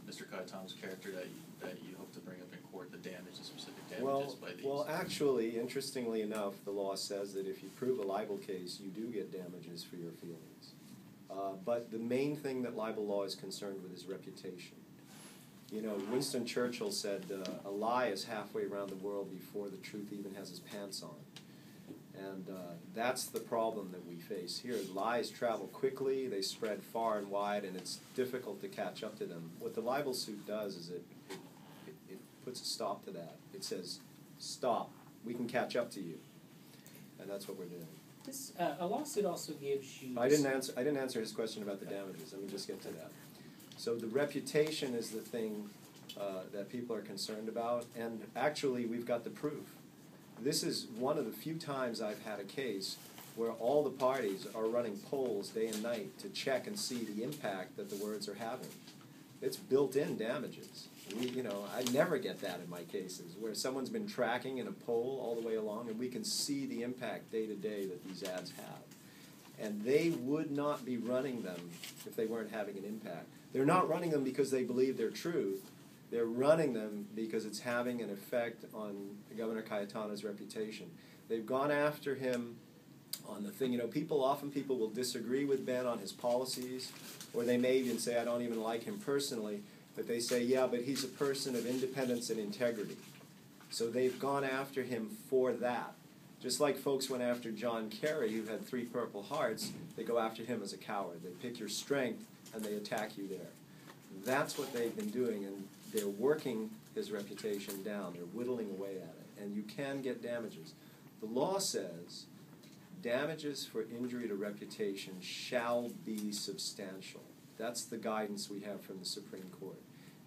Mr. Cayetano's character that you hope to bring up in court, the specific damages by these? Well, actually, interestingly enough, the law says that if you prove a libel case, you do get damages for your feelings. But the main thing that libel law is concerned with is reputation. You know, Winston Churchill said, a lie is halfway around the world before the truth even has his pants on. And that's the problem that we face here. Lies travel quickly, they spread far and wide, and it's difficult to catch up to them. What the libel suit does is it puts a stop to that. It says, stop, we can catch up to you. And that's what we're doing. This, a lawsuit also gives you... I didn't answer his question about the damages. Let me just get to that. So the reputation is the thing that people are concerned about, and actually we've got the proof. This is one of the few times I've had a case where all the parties are running polls day and night to check and see the impact that the words are having. It's built-in damages. I never get that in my cases, where someone's been tracking in a poll all the way along, and we can see the impact day to day that these ads have. And they would not be running them if they weren't having an impact. They're not running them because they believe they're true. They're running them because it's having an effect on Governor Cayetano's reputation. They've gone after him on the thing. People will disagree with Ben on his policies, or they may even say, I don't even like him personally, but they say, yeah, but he's a person of independence and integrity. So they've gone after him for that. Just like folks went after John Kerry, who had 3 Purple Hearts, they go after him as a coward. They pick your strength, and they attack you there. That's what they've been doing, and they're working his reputation down. They're whittling away at it, and you can get damages. The law says damages for injury to reputation shall be substantial. That's the guidance we have from the Supreme Court.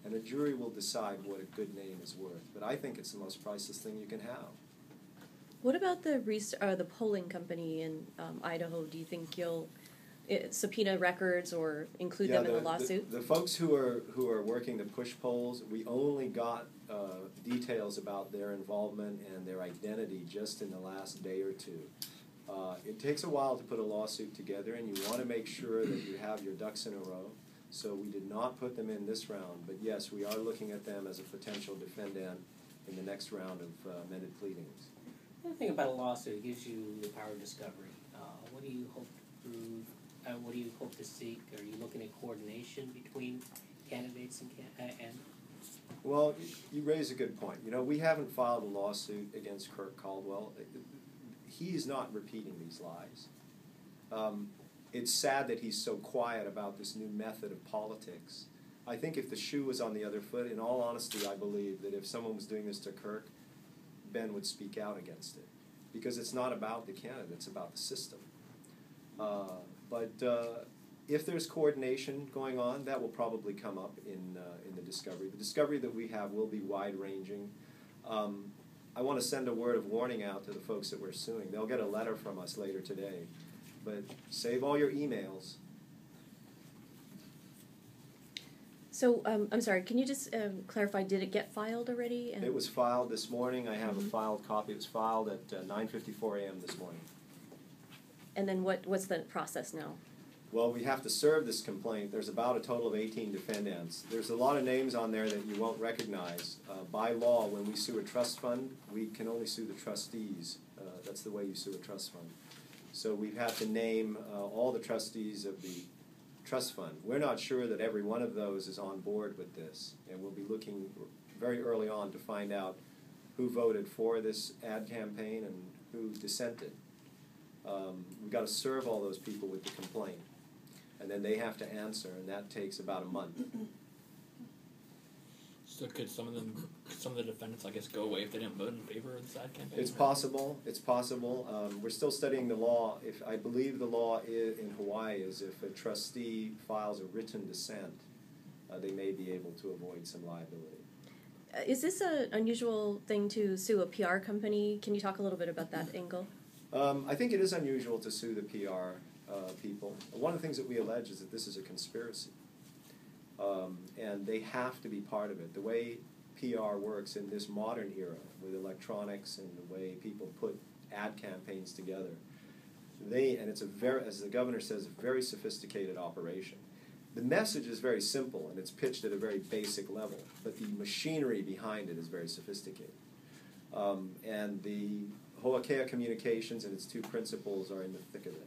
And a jury will decide what a good name is worth. But I think it's the most priceless thing you can have. What about the polling company in Idaho? Do you think you'll subpoena records or include them in the lawsuit? The folks who are working the push polls, we only got details about their involvement and their identity just in the last day or two. It takes a while to put a lawsuit together, and you want to make sure that you have your ducks in a row. So we did not put them in this round, but yes, we are looking at them as a potential defendant in the next round of amended pleadings. The other thing about a lawsuit, it gives you the power of discovery. What do you hope to prove? What do you hope to seek? Are you looking at coordination between candidates and? Well, you raise a good point. We haven't filed a lawsuit against Kirk Caldwell. He is not repeating these lies. It's sad that he's so quiet about this new method of politics. I think if the shoe was on the other foot, in all honesty, I believe that if someone was doing this to Kirk, Ben would speak out against it. Because it's not about the candidate, it's about the system. But if there's coordination going on, that will probably come up in the discovery. The discovery that we have will be wide-ranging. I want to send a word of warning out to the folks that we're suing. They'll get a letter from us later today. But save all your emails. So, I'm sorry, can you just clarify, did it get filed already? It was filed this morning. I have a filed copy. It was filed at 9:54 a.m. this morning. And then what's the process now? Well, we have to serve this complaint. There's about a total of 18 defendants. There's a lot of names on there that you won't recognize. By law, when we sue a trust fund, we can only sue the trustees. That's the way you sue a trust fund. So we've had to name all the trustees of the trust fund. We're not sure that every one of those is on board with this, and we'll be looking very early on to find out who voted for this ad campaign and who dissented. We've got to serve all those people with the complaint, and then they have to answer, and that takes about a month. So could some of the defendants, I guess, go away if they didn't vote in favor of this ad campaign? It's possible. It's possible. We're still studying the law. I believe the law in Hawaii is if a trustee files a written dissent, they may be able to avoid some liability. Is this an unusual thing to sue a PR company? Can you talk a little bit about that angle? I think it is unusual to sue the PR people. One of the things that we allege is that this is a conspiracy. And they have to be part of it. The way PR works in this modern era with electronics and the way people put ad campaigns together, and it's as the governor says, a very sophisticated operation. the message is very simple and it's pitched at a very basic level, but the machinery behind it is very sophisticated. And the Ho'akea Communications and its two principals are in the thick of it.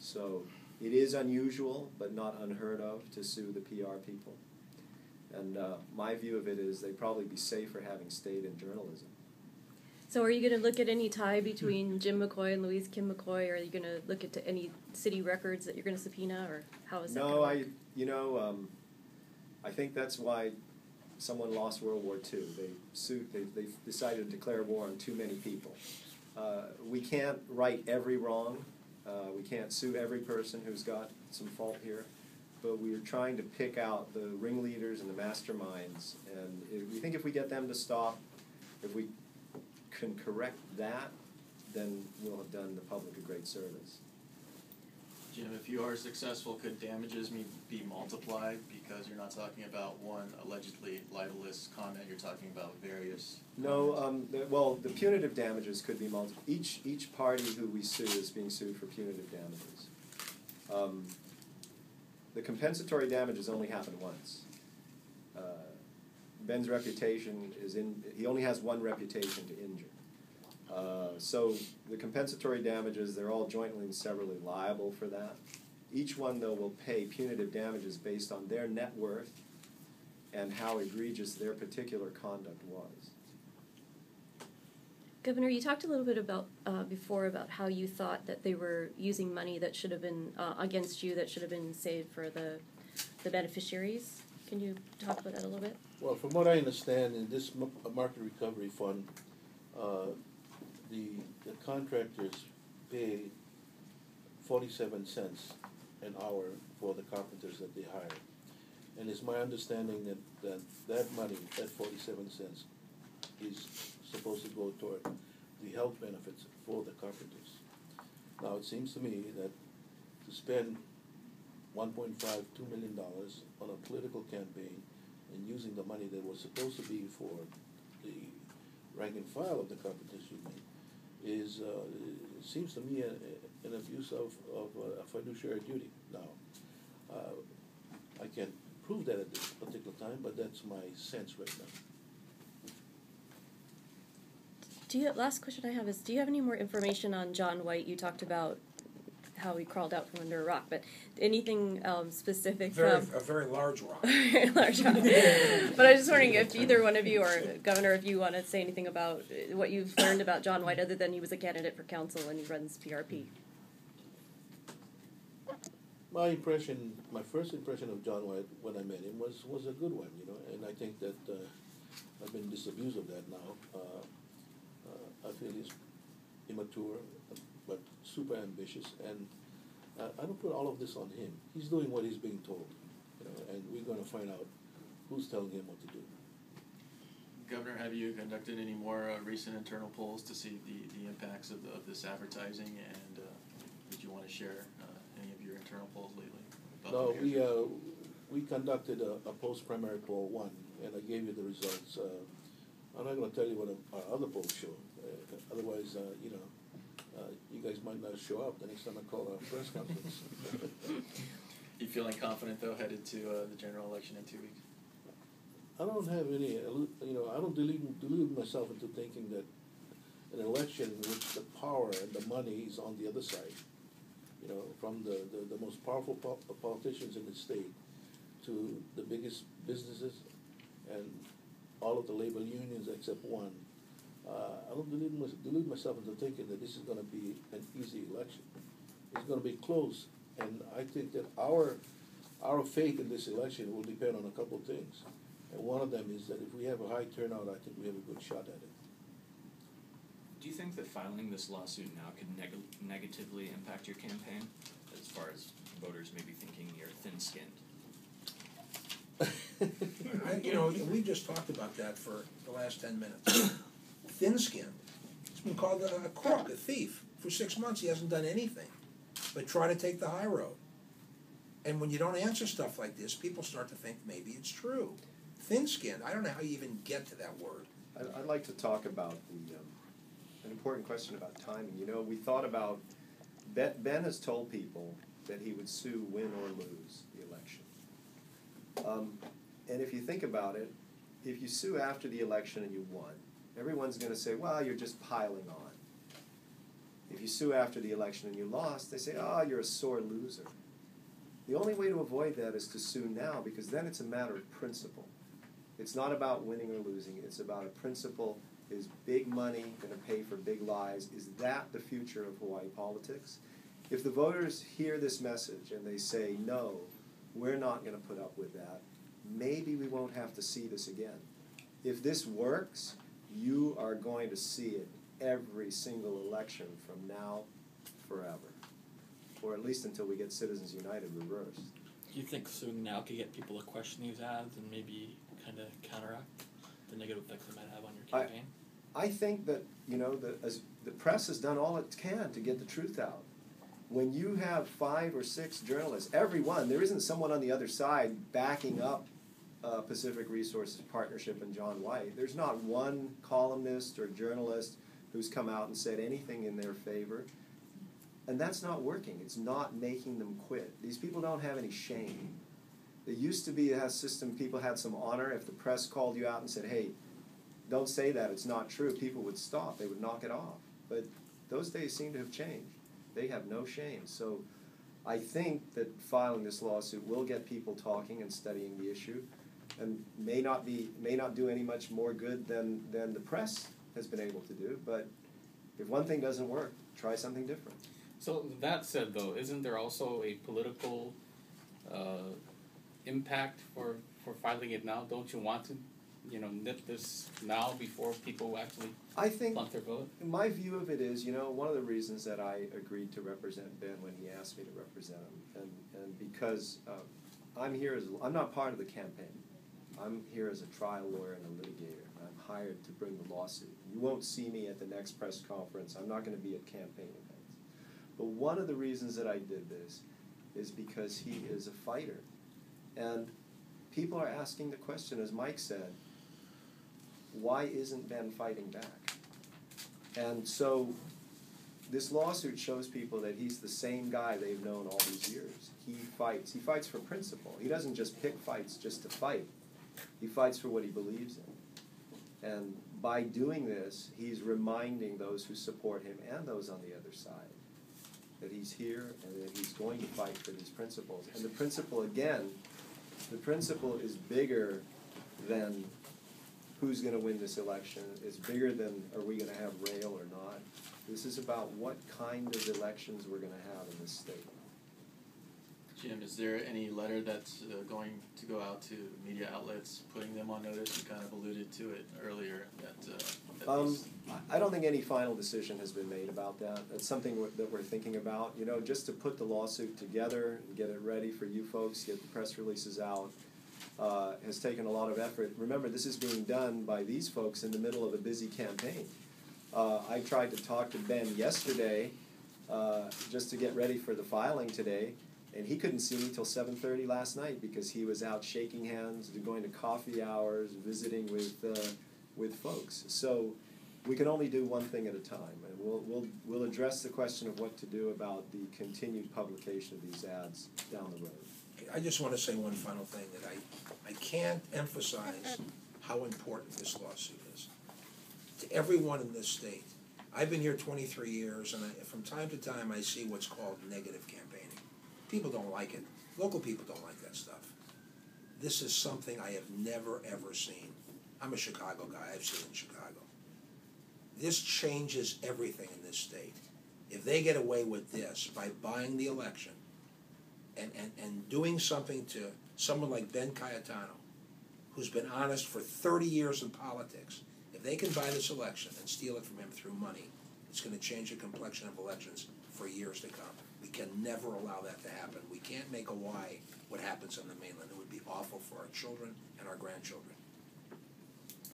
So it is unusual, but not unheard of, to sue the PR people. And my view of it is they'd probably be safer having stayed in journalism. So are you going to look at any tie between Jim McCoy and Louise Kim McCoy? Or are you going to look at any city records that you're going to subpoena, or how is that No, going to work? I think that's why someone lost World War II. They decided to declare war on too many people. We can't right every wrong. We can't sue every person who's got some fault here. But we are trying to pick out the ringleaders and the masterminds. And we think if we get them to stop, if we can correct that, then we'll have done the public a great service. Jim, if you are successful, could damages be multiplied because you're not talking about one allegedly libelous comment, you're talking about various No, the punitive damages could be multiple. Each party who we sue is being sued for punitive damages. The compensatory damages only happen once. Ben's reputation he only has one reputation to injure. So the compensatory damages, they're all jointly and severally liable for that. Each one, though, will pay punitive damages based on their net worth and how egregious their particular conduct was. Governor, you talked a little bit about before about how you thought that they were using money that should have been against you, that should have been saved for the beneficiaries. Can you talk about that a little bit? Well, from what I understand, in this market recovery fund, the contractors pay 47 cents an hour for the carpenters that they hire. And it's my understanding that money, that 47 cents, is supposed to go toward the health benefits for the carpenters. Now, it seems to me that to spend $1.5–2 million on a political campaign and using the money that was supposed to be for the rank and file of the carpenters union is, it seems to me, an abuse of a fiduciary duty. Now, I can't prove that at this particular time, but that's my sense right now. Last question I have is, do you have any more information on John White? You talked about how he crawled out from under a rock, but anything specific? A very large rock. Very large rock. But I was just wondering if either one of you, or Governor, if you want to say anything about what you've learned about John White, other than he was a candidate for council and he runs PRP. My first impression of John White when I met him was a good one, and I think that I've been disabused of that now. I feel he's immature, but super ambitious, and I don't put all of this on him. He's doing what he's being told, and we're going to find out who's telling him what to do. Governor, have you conducted any more recent internal polls to see the impacts of this advertising, and did you want to share any of your internal polls lately? No, we conducted a post-primary poll one, and I gave you the results. I'm not going to tell you what our other polls show. Otherwise, you guys might not show up the next time I call a press conference. You feeling confident, though, headed to the general election in 2 weeks? I don't have any, I don't delude myself into thinking that an election in which the power and the money is on the other side, from the most powerful politicians in the state to the biggest businesses and all of the labor unions except one. I don't delude myself into thinking that this is going to be an easy election. It's going to be close, and I think that our fate in this election will depend on a couple of things. And one of them is that if we have a high turnout, I think we have a good shot at it. Do you think that filing this lawsuit now could negatively impact your campaign, as far as voters may be thinking you're thin-skinned? We just talked about that for the last 10 minutes. Thin-skinned. He's been called a crook, a thief. For 6 months, he hasn't done anything but try to take the high road. And when you don't answer stuff like this, people start to think maybe it's true. Thin-skinned. I don't know how you even get to that word. I'd like to talk about an important question about timing. We thought about, Ben has told people that he would sue, win or lose the election. And if you think about it, if you sue after the election and you won, everyone's going to say, well, you're just piling on. If you sue after the election and you lost, they say, oh, you're a sore loser. The only way to avoid that is to sue now, because then it's a matter of principle. It's not about winning or losing. It's about a principle. Is big money going to pay for big lies? Is that the future of Hawaii politics? If the voters hear this message and they say, no, we're not going to put up with that, maybe we won't have to see this again. If this works, you are going to see it every single election from now forever, or at least until we get Citizens United reversed. Do you think suing now could get people to question these ads and maybe kind of counteract the negative effects it might have on your campaign? I think that, as the press has done all it can to get the truth out. When you have 5 or 6 journalists, everyone, there isn't someone on the other side backing up Pacific Resources Partnership and John White. There's not one columnist or journalist who's come out and said anything in their favor. And that's not working. It's not making them quit. These people don't have any shame. There used to be a system, people had some honor. If the press called you out and said, hey, don't say that, it's not true, people would stop. They would knock it off. But those days seem to have changed. They have no shame. So I think that filing this lawsuit will get people talking and studying the issue, and may not do any much more good than the press has been able to do. But if one thing doesn't work, try something different. So that said, though, isn't there also a political impact for filing it now? Don't you want to, nip this now before people actually plant their vote? My view of it is, one of the reasons that I agreed to represent Ben when he asked me to represent him, and because I'm not part of the campaign. I'm here as a trial lawyer and a litigator. I'm hired to bring the lawsuit. You won't see me at the next press conference. I'm not going to be at campaign events. But one of the reasons that I did this is because he is a fighter. And people are asking the question, as Mike said, why isn't Ben fighting back? And so this lawsuit shows people that he's the same guy they've known all these years. He fights for principle. He doesn't just pick fights just to fight. He fights for what he believes in. And by doing this, he's reminding those who support him and those on the other side that he's here and that he's going to fight for these principles. And the principle, again, is bigger than who's going to win this election. It's bigger than are we going to have rail or not. This is about what kind of elections we're going to have in this state. Jim, is there any letter that's going to go out to media outlets, putting them on notice? You kind of alluded to it earlier. I don't think any final decision has been made about that. That's something that we're thinking about. Just to put the lawsuit together and get it ready for you folks, get the press releases out, has taken a lot of effort. Remember, this is being done by these folks in the middle of a busy campaign. I tried to talk to Ben yesterday just to get ready for the filing today. And he couldn't see me till 7:30 last night because he was out shaking hands, going to coffee hours, visiting with folks. So we can only do one thing at a time, and we'll address the question of what to do about the continued publication of these ads down the road. I just want to say one final thing, that I can't emphasize how important this lawsuit is to everyone in this state. I've been here 23 years, and from time to time I see what's called negative campaigning. People don't like it. Local people don't like that stuff. This is something I have never, ever seen. I'm a Chicago guy. I've seen it in Chicago. This changes everything in this state. If they get away with this by buying the election and doing something to someone like Ben Cayetano, who's been honest for 30 years in politics, if they can buy this election and steal it from him through money, it's going to change the complexion of elections for years to come. We can never allow that to happen. We can't make Hawaii what happens on the mainland. It would be awful for our children and our grandchildren.